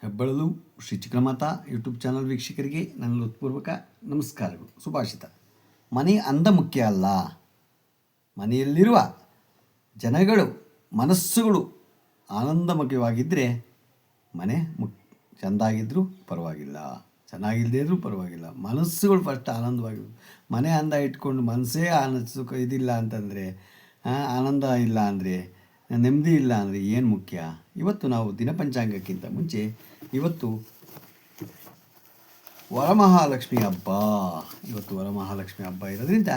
ಹೆಬ್ಬಳಲು Shri Chikkamata YouTube channel ವೀಕ್ಷಕರಿಗೆ ನನ್ನ ಹೃತ್ಪೂರ್ವಕ ನಮಸ್ಕಾರಗಳು. ಸುಭಾಷಿತ: ಮನೆ ಅಂದ ಮುಖ್ಯ ಅಲ್ಲ, ಮನೆಯಲ್ಲಿರುವ ಜನಗಳು ಮನಸ್ಸುಗಳು ಆನಂದಮಯವಾಗಿದ್ದರೆ ಮನೆ ಚೆಂದಾಗಿದ್ದರೂ ಪರವಾಗಿಲ್ಲ, ಚೆನ್ನಾಗಿಲ್ಲದೇ ಇದ್ದರೂ ಪರವಾಗಿಲ್ಲ. ಮನಸ್ಸುಗಳು ಫಸ್ಟ್ ಆನಂದವಾಗಿ, ಮನೆ ಅಂದ ಇಟ್ಕೊಂಡು ಮನಸ್ಸೇ ಸುಖ ಇದಿಲ್ಲ ಅಂತಂದರೆ, ಆನಂದ ಇಲ್ಲ ಅಂದರೆ, ನೆಮ್ಮದಿ ಇಲ್ಲ ಅಂದರೆ ಏನು ಮುಖ್ಯ? ಇವತ್ತು ನಾವು ದಿನಪಂಚಾಂಗಕ್ಕಿಂತ ಮುಂಚೆ ಇವತ್ತು ವರಮಹಾಲಕ್ಷ್ಮಿ ಹಬ್ಬ. ಇವತ್ತು ವರಮಹಾಲಕ್ಷ್ಮಿ ಹಬ್ಬ ಇರೋದ್ರಿಂದ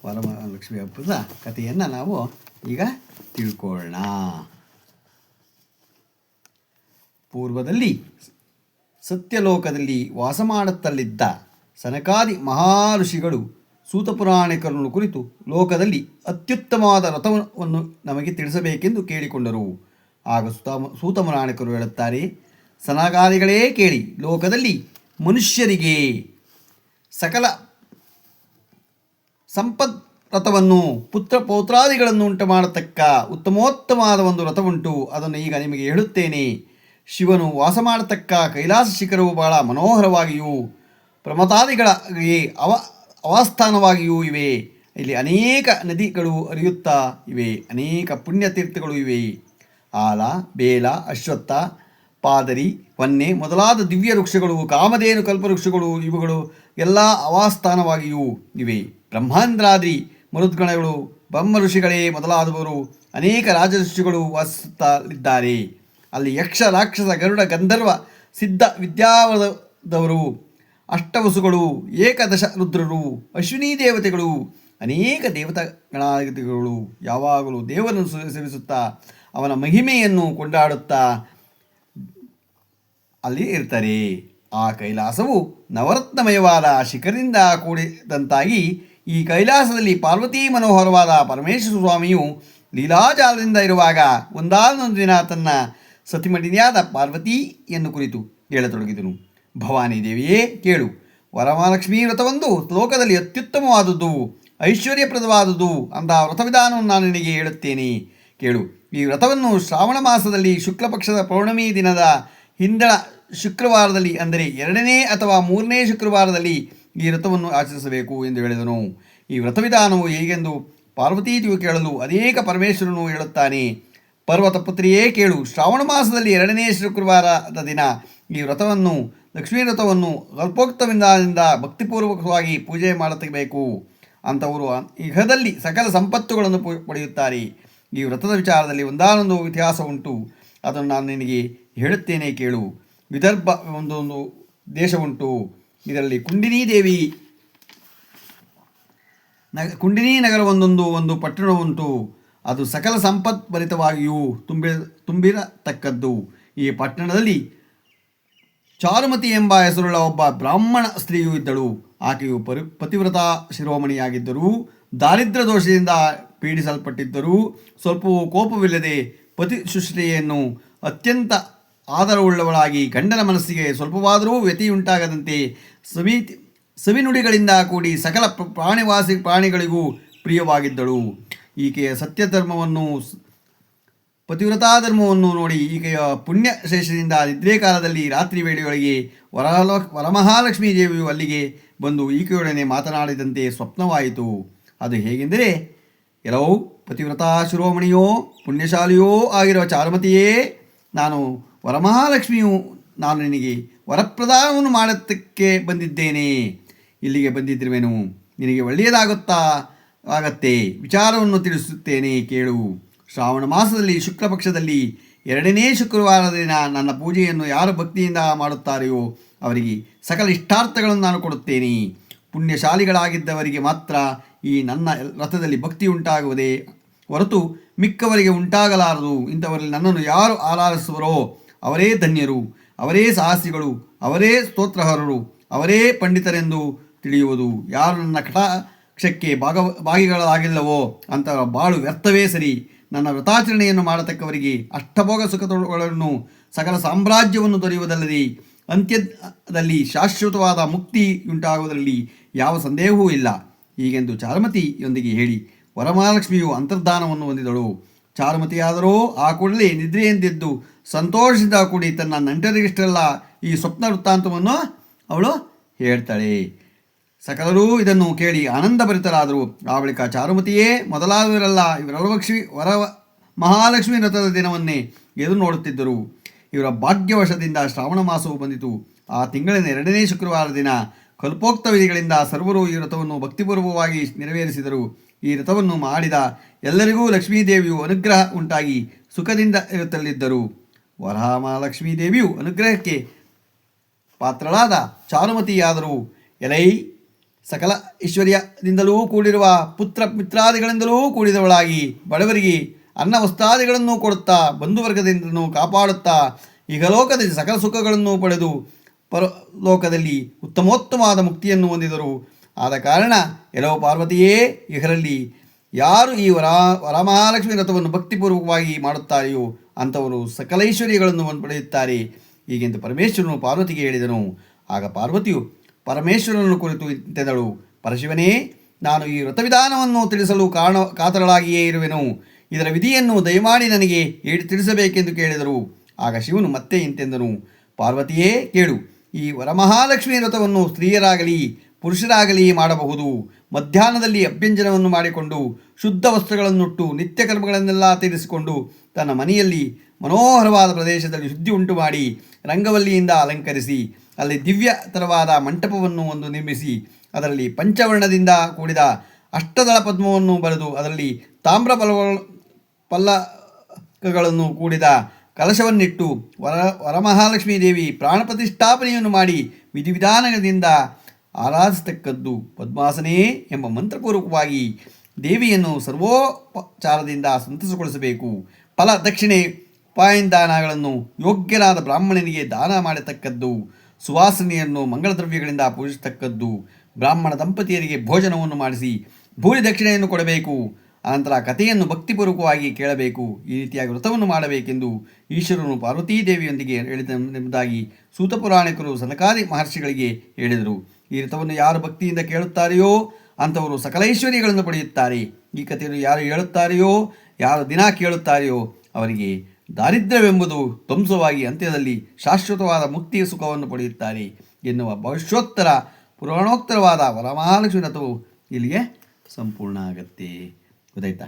ವರಮಹಾಲಕ್ಷ್ಮಿ ಹಬ್ಬದ ಕಥೆಯನ್ನು ನಾವು ಈಗ ತಿಳ್ಕೊಳ್ಳೋಣ. ಪೂರ್ವದಲ್ಲಿ ಸತ್ಯಲೋಕದಲ್ಲಿ ವಾಸ ಮಾಡುತ್ತಲಿದ್ದ ಸನಕಾದಿ ಮಹಾಋಷಿಗಳು ಸೂತಪುರಾಣಿಕರನ್ನು ಕುರಿತು ಲೋಕದಲ್ಲಿ ಅತ್ಯುತ್ತಮವಾದ ವ್ರತವನ್ನು ನಮಗೆ ತಿಳಿಸಬೇಕೆಂದು ಕೇಳಿಕೊಂಡರು. ಆಗ ಸೂತಪುರಾಣಿಕರು ಹೇಳುತ್ತಾರೆ: ಸನಕಾದಿಗಳೇ ಕೇಳಿ, ಲೋಕದಲ್ಲಿ ಮನುಷ್ಯರಿಗೆ ಸಕಲ ಸಂಪತ್ ವ್ರತವನ್ನು ಪುತ್ರ ಪೌತ್ರಾದಿಗಳನ್ನು ಉಂಟು ಮಾಡತಕ್ಕ ಉತ್ತಮೋತ್ತಮವಾದ ಒಂದು ವ್ರತವುಂಟು. ಅದನ್ನು ಈಗ ನಿಮಗೆ ಹೇಳುತ್ತೇನೆ. ಶಿವನು ವಾಸ ಮಾಡತಕ್ಕ ಕೈಲಾಸ ಶಿಖರವು ಬಹಳ ಮನೋಹರವಾಗಿಯೂ ಪ್ರಮತಾದಿಗಳಿಗೆ ಅವಾಸ್ಥಾನವಾಗಿಯೂ ಇವೆ. ಇಲ್ಲಿ ಅನೇಕ ನದಿಗಳು ಹರಿಯುತ್ತಾ ಇವೆ, ಅನೇಕ ಪುಣ್ಯತೀರ್ಥಗಳು ಇವೆ. ಆಲ, ಬೇಲ, ಅಶ್ವತ್ಥ, ಪಾದರಿ, ಹೊನ್ನೆ ಮೊದಲಾದ ದಿವ್ಯ ವೃಕ್ಷಗಳು, ಕಾಮಧೇನು ಕಲ್ಪವೃಕ್ಷಗಳು ಇವುಗಳು ಎಲ್ಲ ಅವಾಸ್ಥಾನವಾಗಿಯೂ ಇವೆ. ಬ್ರಹ್ಮಾಂದ್ರಾದಿ ಮರುದ್ಗಣಗಳು, ಬ್ರಹ್ಮ ಋಷಿಗಳೇ ಮೊದಲಾದವರು ಅನೇಕ ರಾಜಋಷಿಗಳು ವಾಸಿಸುತ್ತಲಿದ್ದಾರೆ. ಅಲ್ಲಿ ಯಕ್ಷ, ರಾಕ್ಷಸ, ಗರುಡ, ಗಂಧರ್ವ, ಸಿದ್ಧ ವಿದ್ಯಾವದವರು, ಅಷ್ಟವಸುಗಳು, ಏಕದಶ ರುದ್ರರು, ಅಶ್ವಿನಿ ದೇವತೆಗಳು, ಅನೇಕ ದೇವತಾಗಣಾದಿಗಳು ಯಾವಾಗಲೂ ದೇವರನ್ನು ಸೇವಿಸುತ್ತಾ ಅವನ ಮಹಿಮೆಯನ್ನು ಕೊಂಡಾಡುತ್ತಾ ಅಲ್ಲಿ ಇರ್ತಾರೆ. ಆ ಕೈಲಾಸವು ನವರತ್ನಮಯವಾದ ಶಿಖರದಿಂದ ಕೂಡಿದಂತಾಗಿ, ಈ ಕೈಲಾಸದಲ್ಲಿ ಪಾರ್ವತೀ ಮನೋಹರವಾದ ಪರಮೇಶ್ವರ ಸ್ವಾಮಿಯು ಲೀಲಾಜಾಲದಿಂದ ಇರುವಾಗ ಒಂದಾನೊಂದು ದಿನ ತನ್ನ ಸತಿಮಣಿಯಾದ ಪಾರ್ವತಿಯನ್ನು ಕುರಿತು ಹೇಳತೊಡಗಿದನು. ಭವಾನಿ ದೇವಿಯೇ ಕೇಳು, ವರಮಹಾಲಕ್ಷ್ಮೀ ವ್ರತವೊಂದು ಲೋಕದಲ್ಲಿ ಅತ್ಯುತ್ತಮವಾದುದು, ಐಶ್ವರ್ಯಪ್ರದವಾದುದು. ಅಂತಹ ವ್ರತವಿಧಾನವನ್ನು ನಾನು ನಿನಗೆ ಹೇಳುತ್ತೇನೆ ಕೇಳು. ಈ ವ್ರತವನ್ನು ಶ್ರಾವಣ ಮಾಸದಲ್ಲಿ ಶುಕ್ಲ ಪಕ್ಷದ ಪೌರ್ಣಮಿ ದಿನದ ಹಿಂದಳ ಶುಕ್ರವಾರದಲ್ಲಿ, ಅಂದರೆ 2ನೇ ಅಥವಾ 3ನೇ ಶುಕ್ರವಾರದಲ್ಲಿ ಈ ವ್ರತವನ್ನು ಆಚರಿಸಬೇಕು ಎಂದು ಹೇಳಿದನು. ಈ ವ್ರತವಿಧಾನವು ಹೇಗೆಂದು ಪಾರ್ವತೀದೇವಿ ಕೇಳಲು ಅನೇಕ ಪರಮೇಶ್ವರನು ಹೇಳುತ್ತಾನೆ: ಪರ್ವತಪುತ್ರಿಯೇ ಕೇಳು, ಶ್ರಾವಣ ಮಾಸದಲ್ಲಿ 2ನೇ ಶುಕ್ರವಾರದ ದಿನ ಈ ವ್ರತವನ್ನು, ಲಕ್ಷ್ಮೀ ವ್ರತವನ್ನು ಅಲ್ಪೋಕ್ತವಿಂದ ಭಕ್ತಿಪೂರ್ವಕವಾಗಿ ಪೂಜೆ ಮಾಡಬೇಕು. ಅಂಥವರು ಇಹದಲ್ಲಿ ಸಕಲ ಸಂಪತ್ತುಗಳನ್ನು ಪಡೆಯುತ್ತಾರೆ. ಈ ವ್ರತದ ವಿಚಾರದಲ್ಲಿ ಒಂದಾನೊಂದು ಇತಿಹಾಸ ಉಂಟು, ಅದನ್ನು ನಾನು ನಿನಗೆ ಹೇಳುತ್ತೇನೆ ಕೇಳು. ವಿದರ್ಭ ಒಂದೊಂದು ದೇಶ ಉಂಟು. ಇದರಲ್ಲಿ ಕುಂಡಿನಿ ನಗರ ಒಂದು ಪಟ್ಟಣ ಉಂಟು. ಅದು ಸಕಲ ಸಂಪತ್ಭರಿತವಾಗಿಯೂ ತುಂಬಿರತಕ್ಕದ್ದು. ಈ ಪಟ್ಟಣದಲ್ಲಿ ಚಾರುಮತಿ ಎಂಬ ಹೆಸರುಳ್ಳ ಒಬ್ಬ ಬ್ರಾಹ್ಮಣ ಸ್ತ್ರೀಯೂ ಇದ್ದಳು. ಆಕೆಯು ಪತಿವ್ರತ ಶಿರೋಮಣಿಯಾಗಿದ್ದರೂ ದಾರಿದ್ರ್ಯ ದೋಷದಿಂದ ಪೀಡಿಸಲ್ಪಟ್ಟಿದ್ದರೂ ಸ್ವಲ್ಪವೂ ಕೋಪವಿಲ್ಲದೆ ಪತಿ ಶುಶ್ರೂಷೆಯನ್ನು ಅತ್ಯಂತ ಆದರವುಳ್ಳವಳಾಗಿ, ಗಂಡನ ಮನಸ್ಸಿಗೆ ಸ್ವಲ್ಪವಾದರೂ ವ್ಯತಿಯುಂಟಾಗದಂತೆ ಸವಿನುಡಿಗಳಿಂದ ಕೂಡಿ ಸಕಲ ಪ್ರಾಣಿಗಳಿಗೂ ಪ್ರಿಯವಾಗಿದ್ದಳು. ಈಕೆಯ ಸತ್ಯಧರ್ಮವನ್ನು, ಪತಿವ್ರತಾಧರ್ಮವನ್ನು ನೋಡಿ ಈಕೆಯ ಪುಣ್ಯಶೇಷದಿಂದ ನಿದ್ರೆ ಕಾಲದಲ್ಲಿ ರಾತ್ರಿ ವೇಳೆಯೊಳಗೆ ವರಮಹಾಲಕ್ಷ್ಮೀ ದೇವಿಯು ಅಲ್ಲಿಗೆ ಬಂದು ಈಕೆಯೊಡನೆ ಮಾತನಾಡಿದಂತೆ ಸ್ವಪ್ನವಾಯಿತು. ಅದು ಹೇಗೆಂದರೆ: ಎಲ್ಲವೂ ಪತಿವ್ರತಾ ಶಿರೋಮಣಿಯೋ ಪುಣ್ಯಶಾಲಿಯೋ ಆಗಿರುವ ಚಾರುಮತಿಯೇ, ನಾನು ವರಮಹಾಲಕ್ಷ್ಮಿಯು, ನಾನು ನಿನಗೆ ವರಪ್ರದಾನವನ್ನು ಮಾಡತಕ್ಕೆ ಬಂದಿದ್ದೇನೆ. ಇಲ್ಲಿಗೆ ಬಂದಿದ್ದಿರುವೆನು, ನಿನಗೆ ಒಳ್ಳೆಯದಾಗತ್ತೆ. ವಿಚಾರವನ್ನು ತಿಳಿಸುತ್ತೇನೆ ಕೇಳು. ಶ್ರಾವಣ ಮಾಸದಲ್ಲಿ ಶುಕ್ಲ ಪಕ್ಷದಲ್ಲಿ 2ನೇ ಶುಕ್ರವಾರದ ದಿನ ನನ್ನ ಪೂಜೆಯನ್ನು ಯಾರು ಭಕ್ತಿಯಿಂದ ಮಾಡುತ್ತಾರೆಯೋ ಅವರಿಗೆ ಸಕಲ ಇಷ್ಟಾರ್ಥಗಳನ್ನು ನಾನು ಕೊಡುತ್ತೇನೆ. ಪುಣ್ಯಶಾಲಿಗಳಾಗಿದ್ದವರಿಗೆ ಮಾತ್ರ ಈ ನನ್ನ ವ್ರತದಲ್ಲಿ ಭಕ್ತಿ ಉಂಟಾಗುವುದೇ ಹೊರತು ಮಿಕ್ಕವರಿಗೆ ಉಂಟಾಗಲಾರದು. ಇಂಥವರಲ್ಲಿ ನನ್ನನ್ನು ಯಾರು ಆರಾಧಿಸುವರೋ ಅವರೇ ಧನ್ಯರು, ಅವರೇ ಸಾಹಸಿಗಳು, ಅವರೇ ಸ್ತೋತ್ರಹರರು, ಅವರೇ ಪಂಡಿತರೆಂದು ತಿಳಿಯುವುದು. ಯಾರು ನನ್ನ ಕಟಾಕ್ಷಕ್ಕೆ ಭಾಗಿಗಳಾಗಿಲ್ಲವೋ ಅಂಥವರ ಬಾಳು ವ್ಯರ್ಥವೇ ಸರಿ. ನನ್ನ ವ್ರತಾಚರಣೆಯನ್ನು ಮಾಡತಕ್ಕವರಿಗೆ ಅಷ್ಟಭೋಗ ಸುಖಗಳನ್ನು, ಸಕಲ ಸಾಮ್ರಾಜ್ಯವನ್ನು ದೊರೆಯುವುದಲ್ಲದೆ ಅಂತ್ಯದಲ್ಲಿ ಶಾಶ್ವತವಾದ ಮುಕ್ತಿ ಉಂಟಾಗುವುದರಲ್ಲಿ ಯಾವ ಸಂದೇಹವೂ ಇಲ್ಲ. ಹೀಗೆಂದು ಚಾರುಮತಿಯೊಂದಿಗೆ ಹೇಳಿ ವರಮಹಾಲಕ್ಷ್ಮಿಯು ಅಂತರ್ಧಾನವನ್ನು ಹೊಂದಿದಳು. ಚಾರುಮತಿಯಾದರೋ ಆ ಕೂಡಲೇ ನಿದ್ರೆಯೆಂದೆದ್ದು ಸಂತೋಷದಿಂದ ಕೂಡಿ ತನ್ನ ನೆಂಟರಿಗಿಷ್ಟೆಲ್ಲ ಈ ಸ್ವಪ್ನ ವೃತ್ತಾಂತವನ್ನು ಅವಳು ಹೇಳ್ತಾಳೆ. ಸಕಲರೂ ಇದನ್ನು ಕೇಳಿ ಆನಂದಭರಿತರಾದರು. ಆ ಬಳಿಕ ಚಾರುಮತಿಯೇ ಮೊದಲಾದವರೆಲ್ಲ ವರ ಮಹಾಲಕ್ಷ್ಮಿ ವ್ರತದ ದಿನವನ್ನೇ ಎದುರು ನೋಡುತ್ತಿದ್ದರು. ಇವರ ಭಾಗ್ಯವಶದಿಂದ ಶ್ರಾವಣ ಮಾಸವು ಬಂದಿತು. ಆ ತಿಂಗಳಿನ 2ನೇ ಶುಕ್ರವಾರ ದಿನ ಕಲ್ಪೋಕ್ತ ವಿಧಿಗಳಿಂದ ಸರ್ವರು ಈ ವ್ರತವನ್ನು ಭಕ್ತಿಪೂರ್ವಕವಾಗಿ ನೆರವೇರಿಸಿದರು. ಈ ವ್ರತವನ್ನು ಮಾಡಿದ ಎಲ್ಲರಿಗೂ ಲಕ್ಷ್ಮೀದೇವಿಯು ಅನುಗ್ರಹ ಉಂಟಾಗಿ ಸುಖದಿಂದ ಇರುತ್ತಲಿದ್ದರು. ವರಮಹಾಲಕ್ಷ್ಮೀದೇವಿಯು ಅನುಗ್ರಹಕ್ಕೆ ಪಾತ್ರಳಾದ ಚಾರುಮತಿಯಾದರು. ಎಲೈ ಸಕಲ ಐಶ್ವರ್ಯದಿಂದಲೂ ಕೂಡಿರುವ ಪುತ್ರ ಮಿತ್ರಾದಿಗಳಿಂದಲೂ ಕೂಡಿದವಳಾಗಿ ಬಡವರಿಗೆ ಅನ್ನ ವಸ್ತ್ರಾದಿಗಳನ್ನು ಕೊಡುತ್ತಾ ಬಂಧುವರ್ಗದಿಂದಲೂ ಕಾಪಾಡುತ್ತಾ ಇಹಲೋಕದಲ್ಲಿ ಸಕಲ ಸುಖಗಳನ್ನು ಪಡೆದು ಪರಲೋಕದಲ್ಲಿ ಉತ್ತಮೋತ್ತಮವಾದ ಮುಕ್ತಿಯನ್ನು ಹೊಂದಿದರು. ಆದ ಕಾರಣ ಎಲ್ಲೋ ಪಾರ್ವತಿಯೇ, ಇದರಲ್ಲಿ ಯಾರು ಈ ವರಮಹಾಲಕ್ಷ್ಮಿ ವ್ರತವನ್ನು ಭಕ್ತಿಪೂರ್ವಕವಾಗಿ ಮಾಡುತ್ತಾರೆಯೋ ಅಂಥವರು ಸಕಲೈಶ್ವರ್ಯಗಳನ್ನು ಪಡೆಯುತ್ತಾರೆ. ಹೀಗೆಂದು ಪರಮೇಶ್ವರನು ಪಾರ್ವತಿಗೆ ಹೇಳಿದನು. ಆಗ ಪಾರ್ವತಿಯು ಪರಮೇಶ್ವರನನ್ನು ಕುರಿತು ಇಂತೆದಳು. ಪರಶಿವನೇ, ನಾನು ಈ ವ್ರತವಿಧಾನವನ್ನು ತಿಳಿಸಲು ಕಾತರಳಾಗಿಯೇ ಇರುವೆನು. ಇದರ ವಿಧಿಯನ್ನು ದಯಮಾಡಿ ನನಗೆ ತಿಳಿಸಬೇಕೆಂದು ಕೇಳಿದರು. ಆಗ ಶಿವನು ಮತ್ತೆ ಇಂತೆಂದನು. ಪಾರ್ವತಿಯೇ ಕೇಳು, ಈ ವರಮಹಾಲಕ್ಷ್ಮಿ ವ್ರತವನ್ನು ಸ್ತ್ರೀಯರಾಗಲಿ ಪುರುಷರಾಗಲಿ ಮಾಡಬಹುದು. ಮಧ್ಯಾಹ್ನದಲ್ಲಿ ಅಭ್ಯಂಜನವನ್ನು ಮಾಡಿಕೊಂಡು ಶುದ್ಧ ವಸ್ತ್ರಗಳನ್ನುಟ್ಟು ನಿತ್ಯ ಕರ್ಮಗಳನ್ನೆಲ್ಲ ತೀರಿಸಿಕೊಂಡು ತನ್ನ ಮನೆಯಲ್ಲಿ ಮನೋಹರವಾದ ಪ್ರದೇಶದಲ್ಲಿ ಶುದ್ಧಿ ಉಂಟು ಮಾಡಿ ರಂಗವಲ್ಲಿಯಿಂದ ಅಲಂಕರಿಸಿ ಅಲ್ಲಿ ದಿವ್ಯತರವಾದ ಮಂಟಪವನ್ನು ಒಂದು ನಿರ್ಮಿಸಿ ಅದರಲ್ಲಿ ಪಂಚವರ್ಣದಿಂದ ಕೂಡಿದ ಅಷ್ಟದಳ ಪದ್ಮವನ್ನು ಬರೆದು ಅದರಲ್ಲಿ ತಾಮ್ರ ಪಲ್ಲಕಗಳನ್ನು ಕೂಡಿದ ಕಲಶವನ್ನಿಟ್ಟು ವರಮಹಾಲಕ್ಷ್ಮೀ ದೇವಿ ಪ್ರಾಣ ಪ್ರತಿಷ್ಠಾಪನೆಯನ್ನು ಮಾಡಿ ವಿಧಿವಿಧಾನದಿಂದ ಆರಾಧಿಸತಕ್ಕದ್ದು. ಪದ್ಮಾಸನೇ ಎಂಬ ಮಂತ್ರಪೂರ್ವಕವಾಗಿ ದೇವಿಯನ್ನು ಸರ್ವೋಪಚಾರದಿಂದ ಸಂತಸಗೊಳಿಸಬೇಕು. ಫಲ ದಕ್ಷಿಣೆ ಉಪಾಯದಾನಗಳನ್ನು ಯೋಗ್ಯರಾದ ಬ್ರಾಹ್ಮಣನಿಗೆ ದಾನ ಮಾಡತಕ್ಕದ್ದು. ಸುವಾಸನೆಯನ್ನು ಮಂಗಳ ದ್ರವ್ಯಗಳಿಂದ ಪೂಜಿಸತಕ್ಕದ್ದು. ಬ್ರಾಹ್ಮಣ ದಂಪತಿಯರಿಗೆ ಭೋಜನವನ್ನು ಮಾಡಿಸಿ ಭೂರಿ ದಕ್ಷಿಣೆಯನ್ನು ಕೊಡಬೇಕು. ಅನಂತರ ಕಥೆಯನ್ನು ಭಕ್ತಿಪೂರ್ವಕವಾಗಿ ಕೇಳಬೇಕು. ಈ ರೀತಿಯಾಗಿ ವ್ರತವನ್ನು ಮಾಡಬೇಕೆಂದು ಈಶ್ವರನು ಪಾರ್ವತೀದೇವಿಯೊಂದಿಗೆ ಹೇಳಿದೆಂಬುದಾಗಿ ಸೂತ ಪುರಾಣಿಕರು ಸನಕಾದಿ ಮಹರ್ಷಿಗಳಿಗೆ ಹೇಳಿದರು. ಈ ವ್ರತವನ್ನು ಯಾರು ಭಕ್ತಿಯಿಂದ ಕೇಳುತ್ತಾರೆಯೋ ಅಂಥವರು ಸಕಲೈಶ್ವರ್ಯಗಳನ್ನು ಪಡೆಯುತ್ತಾರೆ. ಈ ಕಥೆಯನ್ನು ಯಾರು ಹೇಳುತ್ತಾರೆಯೋ, ಯಾರು ದಿನ ಕೇಳುತ್ತಾರೆಯೋ ಅವರಿಗೆ ದಾರಿದ್ರ್ಯವೆಂಬುದು ಧ್ವಂಸವಾಗಿ ಅಂತ್ಯದಲ್ಲಿ ಶಾಶ್ವತವಾದ ಮುಕ್ತಿಯ ಸುಖವನ್ನು ಪಡೆಯುತ್ತಾರೆ ಎನ್ನುವ ಭವಿಷ್ಯೋತ್ತರ ಪುರಾಣೋತ್ತರವಾದ ವರಮಹಾಲಕ್ಷ್ಮಿ ವ್ರತವು ಇಲ್ಲಿಗೆ ಸಂಪೂರ್ಣ ಆಗುತ್ತೆ. ಗೊತ್ತಾಯ್ತಾ?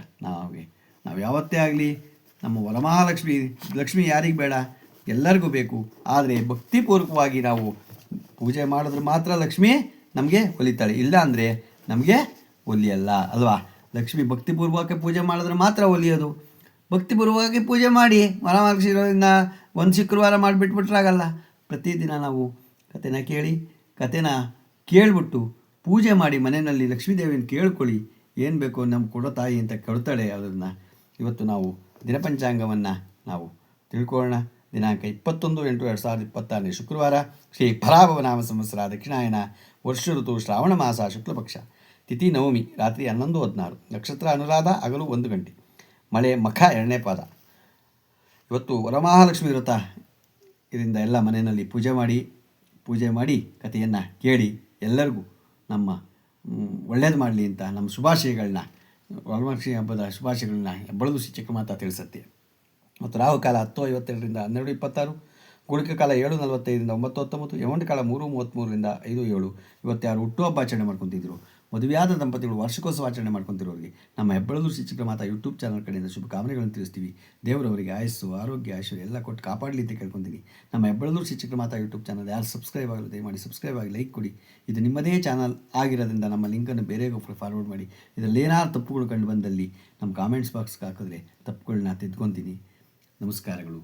ನಾವು ಯಾವತ್ತೇ ಆಗಲಿ ನಮ್ಮ ಲಕ್ಷ್ಮಿ ಯಾರಿಗೆ ಬೇಡ, ಎಲ್ಲರಿಗೂ ಬೇಕು. ಆದರೆ ಭಕ್ತಿಪೂರ್ವಕವಾಗಿ ನಾವು ಪೂಜೆ ಮಾಡಿದ್ರೆ ಮಾತ್ರ ಲಕ್ಷ್ಮಿ ನಮಗೆ ಒಲಿತಾಳೆ, ಇಲ್ಲ ಅಂದರೆ ನಮಗೆ ಒಲಿಯಲ್ಲ ಅಲ್ವಾ? ಲಕ್ಷ್ಮಿ ಭಕ್ತಿಪೂರ್ವಕ ಪೂಜೆ ಮಾಡಿದ್ರೆ ಮಾತ್ರ ಒಲಿಯೋದು. ಭಕ್ತಿಪೂರ್ವಕವಾಗಿ ಪೂಜೆ ಮಾಡಿ ವರಮಹಾಲಕ್ಷ್ಮಿಯಿಂದ ಒಂದು ಶುಕ್ರವಾರ ಮಾಡಿಬಿಟ್ಬಿಟ್ರಾಗಲ್ಲ. ಪ್ರತಿದಿನ ನಾವು ಕಥೆನ ಕೇಳಿಬಿಟ್ಟು ಪೂಜೆ ಮಾಡಿ ಮನೆಯಲ್ಲಿ ಲಕ್ಷ್ಮೀದೇವಿಯನ್ನು ಕೇಳ್ಕೊಳ್ಳಿ. ಏನು ಬೇಕು ನಮ್ಗೆ ಕೊಡೋ ತಾಯಿ ಅಂತ ಕೊಡ್ತಾಳೆ. ಅದನ್ನು ಇವತ್ತು ನಾವು ದಿನಪಂಚಾಂಗವನ್ನು ನಾವು ತಿಳ್ಕೊಳ್ಳೋಣ. ದಿನಾಂಕ 21/8/2026 ಶುಕ್ರವಾರ, ಶ್ರೀ ಪರಾಭವ ನಾಮ ಸಂವತ್ಸರ, ದಕ್ಷಿಣಾಯನ, ವರ್ಷ ಋತು ಶ್ರಾವಣ ಮಾಸ, ಶುಕ್ಲಪಕ್ಷ, ತಿಥಿ ನವಮಿ, ರಾತ್ರಿ 11:16, ನಕ್ಷತ್ರ ಅನುರಾಧ, ಹಗಲು 1 ಗಂಟೆ, ಮಳೆ ಮಖ 2ನೇ ಪಾದ. ಇವತ್ತು ವರಮಹಾಲಕ್ಷ್ಮಿ ವ್ರತ. ಇದರಿಂದ ಎಲ್ಲ ಮನೆಯಲ್ಲಿ ಪೂಜೆ ಮಾಡಿ ಕಥೆಯನ್ನು ಕೇಳಿ ಎಲ್ಲರಿಗೂ ನಮ್ಮ ಒಳ್ಳೇದು ಮಾಡಲಿ ಅಂತ ನಮ್ಮ ಶುಭಾಶಯಗಳನ್ನ, ವರಮಹಾಲಕ್ಷ್ಮಿ ಹಬ್ಬದ ಶುಭಾಶಯಗಳನ್ನ ಹೆಬ್ಬಳದು ಚಿಕ್ಕಮಾತ ತಿಳಿಸುತ್ತೆ. ಮತ್ತು ರಾಹುಕಾಲ 10:52ರಿಂದ 12:26, ಗುಳಿಕ ಕಾಲ 7:45ರಿಂದ 9:19, ಯಮಗಂಡ ಕಾಲ 3:33ರಿಂದ 5:07. ಇವತ್ತು ಯಾರು ಹುಟ್ಟುಹಬ್ಬ ಆಚರಣೆ ಮಾಡ್ಕೊತಿದ್ರು, ಮದುವೆಯಾದ ದಂಪತಿಗಳು ವಾರ್ಷಿಕೋತ್ಸವ ಆಚರಣೆ ಮಾಡ್ಕೊತಿರೋರಿಗೆ ನಮ್ಮ ಹೆಬ್ಬಳದು ಚಿಕ್ಕಮಾತ ಯೂಟ್ಯೂಬ್ ಚಾನಲ್ ಕಡೆಯಿಂದ ಶುಭಕಾಮನೆಗಳನ್ನು ತಿಳಿಸ್ತೀವಿ. ದೇವರವರಿಗೆ ಆಯಸ್ಸು, ಆರೋಗ್ಯ, ಐಶ್ವರ್ಯ ಎಲ್ಲ ಕೊಟ್ಟು ಕಾಪಾಡಲಿ ಅಂತ ಕೇಳ್ಕೊತೀನಿ. ನಮ್ಮ ಹೆಬ್ಬಳದು ಚಿಕ್ಕಮಾತ ಯೂಟ್ಯೂಬ್ ಚಾನಲ್ ಯಾರು ಸಬ್ಸ್ಕ್ರೈಬ್ ಆಗಲು ದಯಮಾಡಿ ಸಬ್ಸ್ಕ್ರೈಬ್ ಆಗಿ ಲೈಕ್ ಕೊಡಿ. ಇದು ನಿಮ್ಮದೇ ಚಾನಲ್ ಆಗಿರೋದ್ರಿಂದ ನಮ್ಮ ಲಿಂಕನ್ನು ಬೇರೆಗೂ ಫಾರ್ವರ್ಡ್ ಮಾಡಿ. ಇದರಲ್ಲಿ ಏನಾದ್ರು ತಪ್ಪುಗಳು ಕಂಡು ಬಂದಲ್ಲಿ ನಮ್ಮ ಕಾಮೆಂಟ್ಸ್ ಬಾಕ್ಸ್ಗೆ ಹಾಕಿದ್ರೆ ತಪ್ಪುಗಳನ್ನ ತಿದ್ಕೊತೀನಿ. ನಮಸ್ಕಾರಗಳು.